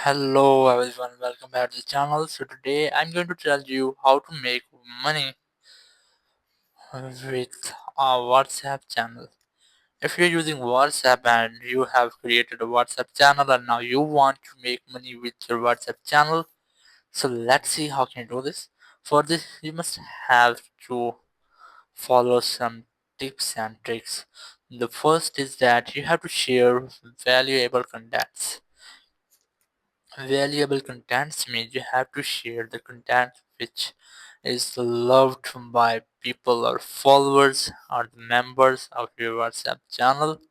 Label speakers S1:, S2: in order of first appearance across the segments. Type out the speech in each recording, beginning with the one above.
S1: Hello everyone, welcome back to the channel. So today I'm going to tell you how to make money with a WhatsApp channel. If you're using WhatsApp and you have created a WhatsApp channel and now you want to make money with your WhatsApp channel, so let's see how can you do this. For this you must have to follow some tips and tricks. The first is that you have to share valuable contents. Valuable contents means you have to share the content which is loved by people or followers or the members of your WhatsApp channel.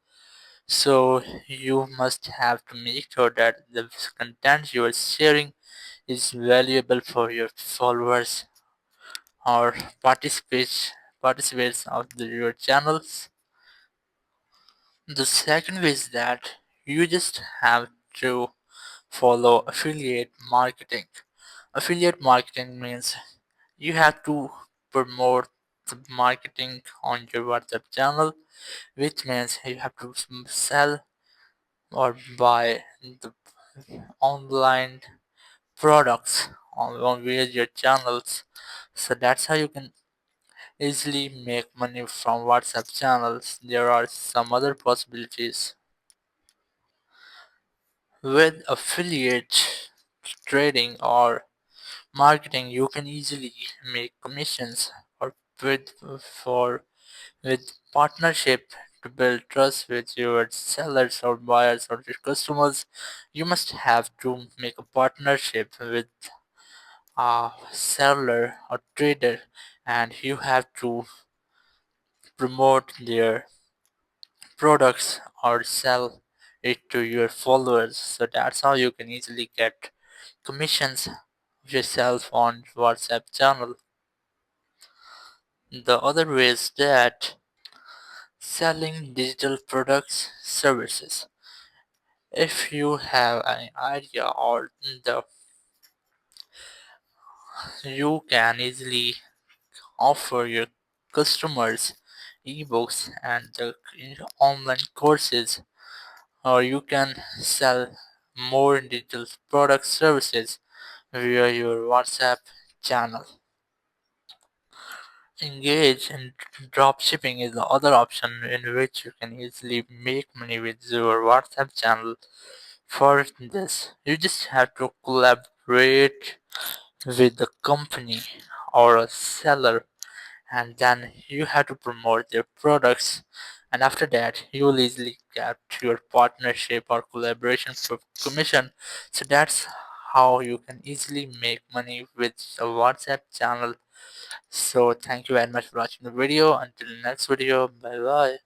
S1: So you must have to make sure that the content you are sharing is valuable for your followers or participants of your channels. The second is that you just have to follow affiliate marketing. Affiliate marketing means you have to promote the marketing on your WhatsApp channel, which means you have to sell or buy the online products on various your channels. So that's how you can easily make money from WhatsApp channels. There are some other possibilities. With affiliate trading or marketing, you can easily make commissions or for with partnership to build trust with your sellers or buyers or your customers. You must have to make a partnership with a seller or trader, and you have to promote their products or sell it to your followers. So that's how you can easily get commissions of yourself on WhatsApp channel. The other way is that selling digital products services. If you have an idea or the you can easily offer your customers ebooks and the online courses, or you can sell more digital product services via your WhatsApp channel. Engage in dropshipping is the other option in which you can easily make money with your WhatsApp channel. For this, you just have to collaborate with the company or a seller, and then you have to promote their products, and after that you will easily get your partnership or collaboration for commission. So that's how you can easily make money with a WhatsApp channel. So thank you very much for watching the video. Until next video, bye bye.